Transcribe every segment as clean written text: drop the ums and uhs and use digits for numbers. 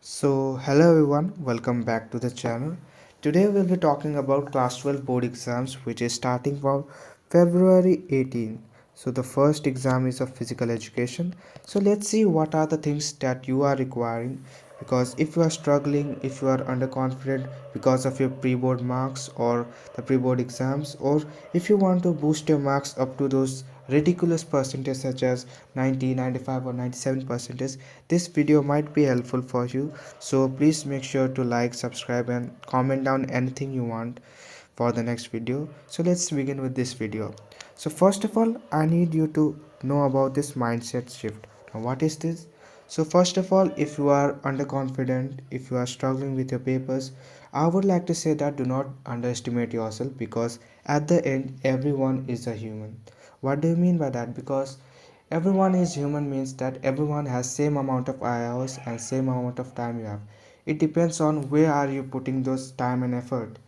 Hello everyone, welcome back to the channel. Today we'll be talking about class 12 board exams which is starting from February 18. So the first exam is of physical education. So let's see what are the things that you are requiring, because if you are struggling, if you are underconfident because of your pre-board marks or the pre-board exams, or if you want to boost your marks up to those ridiculous percentage such as 90, 95 or 97 percentage, this video might be helpful for you. So please make sure to like, subscribe and comment down anything you want for the next video. So let's begin with this video. So first of all, I need you to know about this mindset shift. Now what is this? So first of all, if you are underconfident, if you are struggling with your papers, I would like to say that do not underestimate yourself, because at the end everyone is a human. What do you mean by that? Because everyone is human means that everyone has same amount of hours and same amount of time you have. It depends on where are you putting those time and effort.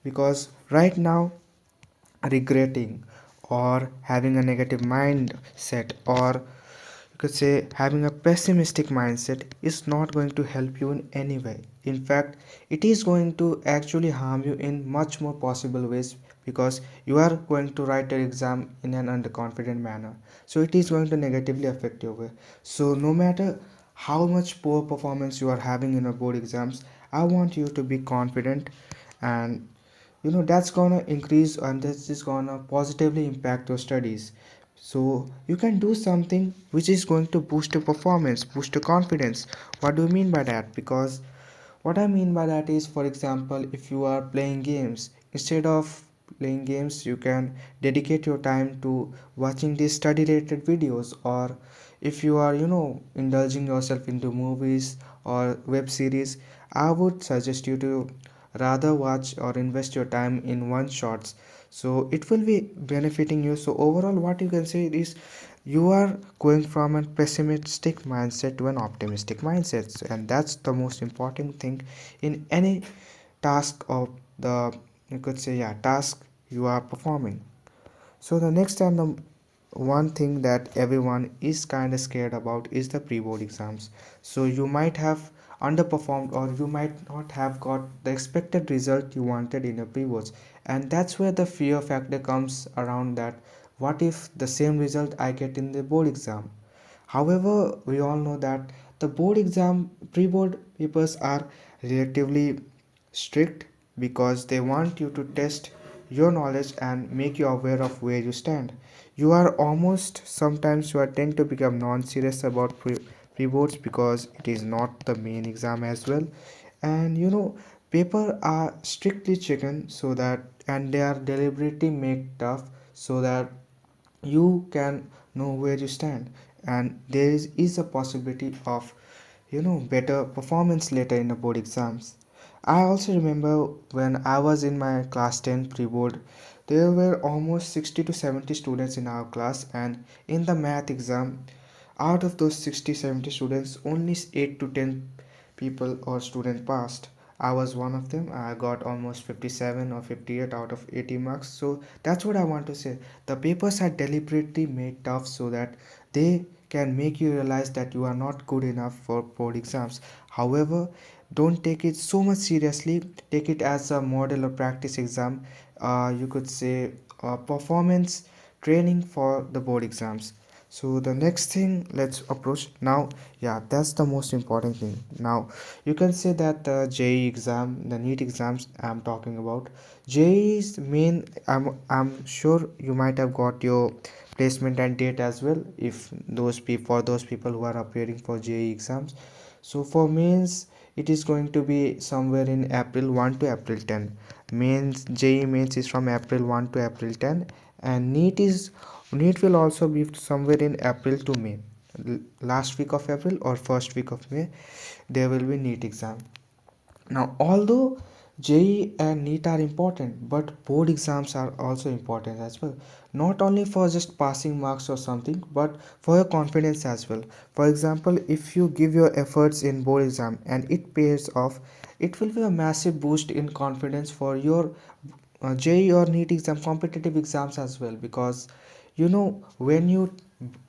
Because right now, regretting or having a negative mindset, or you could say having a pessimistic mindset, is not going to help you in any way. In fact, it is going to actually harm you in much more possible ways, because you are going to write an exam in an underconfident manner, so it is going to negatively affect your way. So no matter how much poor performance you are having in your board exams, I want you to be confident, and that's gonna increase and this is gonna positively impact your studies. So you can do something which is going to boost your performance, boost your confidence. What do you mean by that? Because what I mean by that is, for example, if you are playing games, instead of playing games, you can dedicate your time to watching these study related videos. Or if you are, indulging yourself into movies or web series, I would suggest you to rather watch or invest your time in one shots, so it will be benefiting you. So overall, what you can say is, you are going from a pessimistic mindset to an optimistic mindset, and that's the most important thing in any task of the, you could say, yeah, task you are performing. So the next and the one thing that everyone is kind of scared about is the pre-board exams. So you might have underperformed, or you might not have got the expected result you wanted in your pre-boards, and that's where the fear factor comes around, that what if the same result I get in the board exam. However, we all know that the board exam pre-board papers are relatively strict, because they want you to test your knowledge and make you aware of where you stand. You are almost sometimes you are tend to become non-serious about pre-boards, because it is not the main exam as well. And paper are strictly checked, so that, and they are deliberately made tough so that you can know where you stand, and there is a possibility of better performance later in the board exams. I also remember when I was in my class 10 pre-board, there were almost 60 to 70 students in our class, and in the math exam, out of those 60-70 students, only 8 to 10 people or student passed. I was one of them. I got almost 57 or 58 out of 80 marks. So that's what I want to say. The papers are deliberately made tough so that they can make you realize that you are not good enough for board exams. However, don't take it so much seriously. Take it as a model or practice exam. You could say performance training for the board exams. So the next thing, let's approach now. Yeah, that's the most important thing. Now you can say that the JEE exam, the NEET exams I'm talking about, JEE is main. I'm sure you might have got your placement and date as well, if those people, for those people who are appearing for JEE exams. So for mains, it is going to be somewhere in April 1 to April 10. Mains, JEE mains is from April 1 to April 10, and NEET will also be somewhere in April to May. Last week of April or first week of May, there will be NEET exam. Now, although JEE and NEET are important, but board exams are also important as well. Not only for just passing marks or something, but for your confidence as well. For example, if you give your efforts in board exam and it pays off, it will be a massive boost in confidence for your JEE or NEET exam, competitive exams as well. Because when you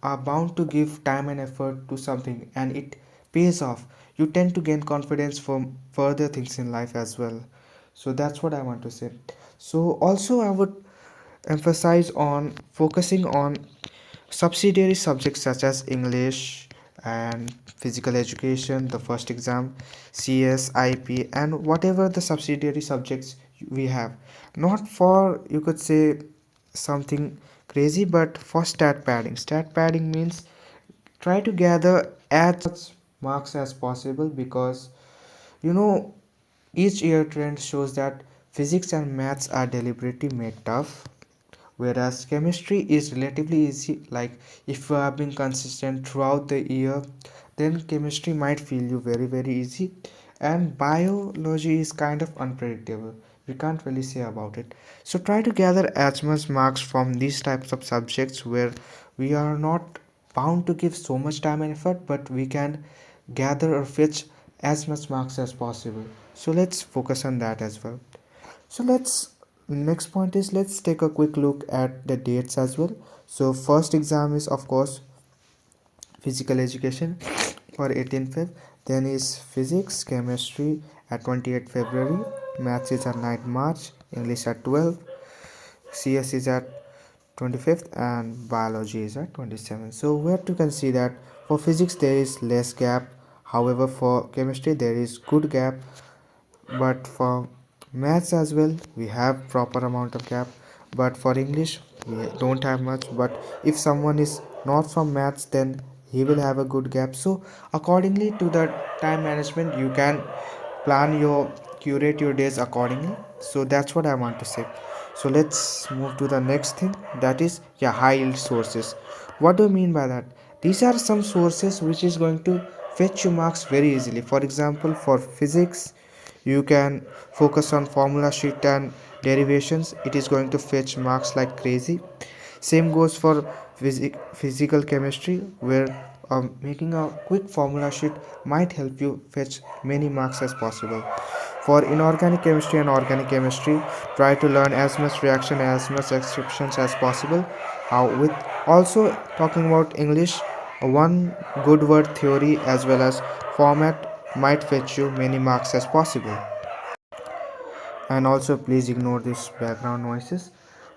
are bound to give time and effort to something and it pays off, you tend to gain confidence for further things in life as well. So that's what I want to say. So also I would emphasize on focusing on subsidiary subjects such as English and physical education, the first exam, CS, IP, and whatever the subsidiary subjects we have. Not for, you could say, something crazy, but for stat padding. Stat padding means try to gather as much marks as possible, because you know each year trend shows that physics and maths are deliberately made tough, whereas chemistry is relatively easy. Like if you have been consistent throughout the year, then chemistry might feel you very easy. And biology is kind of unpredictable, we can't really say about it. So try to gather as much marks from these types of subjects where we are not bound to give so much time and effort, but we can gather or fetch as much marks as possible. So let's focus on that as well. So let's next point is, let's take a quick look at the dates as well. So first exam is of course physical education for 18th Feb. Then is physics, chemistry at 28th February, maths is at 9th March, English at 12th, CS is at 25th, and biology is at 27th. So where you can see that for physics there is less gap, however for chemistry there is good gap, but for maths as well we have proper amount of gap, but for English we don't have much. But if someone is not from maths, then he will have a good gap. So accordingly to the time management, you can plan your curate your days accordingly. So that's what I want to say. So let's move to the next thing, that is, yeah, high yield sources. What do I mean by that? These are some sources which is going to fetch you marks very easily. For example, for physics you can focus on formula sheet and derivations, it is going to fetch marks like crazy. Same goes for physical chemistry, where making a quick formula sheet might help you fetch many marks as possible. For inorganic chemistry and organic chemistry, try to learn as much reaction, as much exceptions as possible. With also talking about English, one good word theory as well as format might fetch you many marks as possible. And also please ignore this background noises.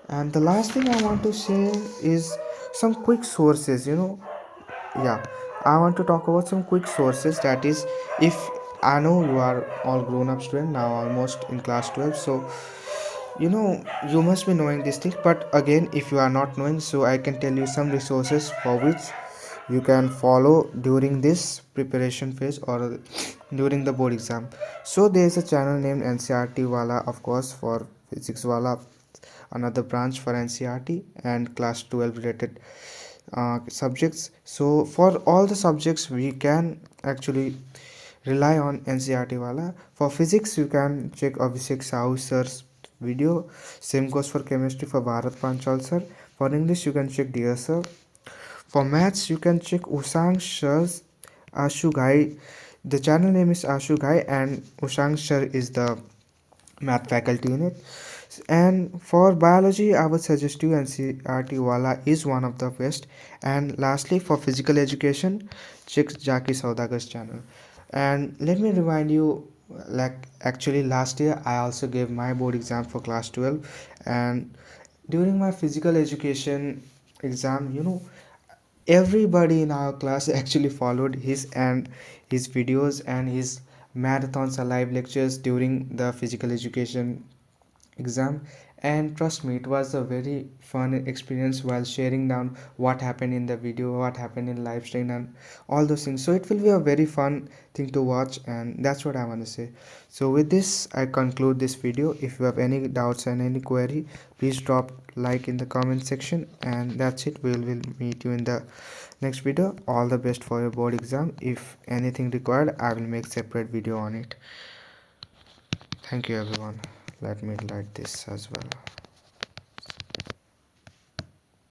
And the last thing I want to say is some quick sources, yeah, I want to talk about some quick sources. That is, if I know you are all grown up student now, almost in class 12, so you must be knowing this thing. But again, if you are not knowing, so I can tell you some resources for which you can follow during this preparation phase or during the board exam. So there is a channel named NCRT wala, of course, for physics wala, another branch for NCRT and class 12 related subjects. So for all the subjects we can actually rely on NCRT wala. For physics you can check Abhishek Sahu sir's video. Same goes for chemistry for Bharat Panchal sir. For English you can check dear sir. For maths you can check Usang sir's Ashu Ghai. The channel name is Ashu Ghai and Usang sir is the math faculty unit. And for biology I would suggest you NCRT wala is one of the best. And lastly, for physical education, check Jaki Saudagar's channel. And let me remind you, like actually last year I also gave my board exam for class 12, and during my physical education exam, everybody in our class actually followed his videos and his marathons or live lectures during the physical education exam. And trust me, it was a very fun experience while sharing down what happened in the video, what happened in live stream, and all those things. So it will be a very fun thing to watch, and that's what I want to say. So with this I conclude this video. If you have any doubts and any query, please drop like in the comment section. And that's it, we will meet you in the next video. All the best for your board exam. If anything required, I will make separate video on it. Thank you everyone. Let me light this as well.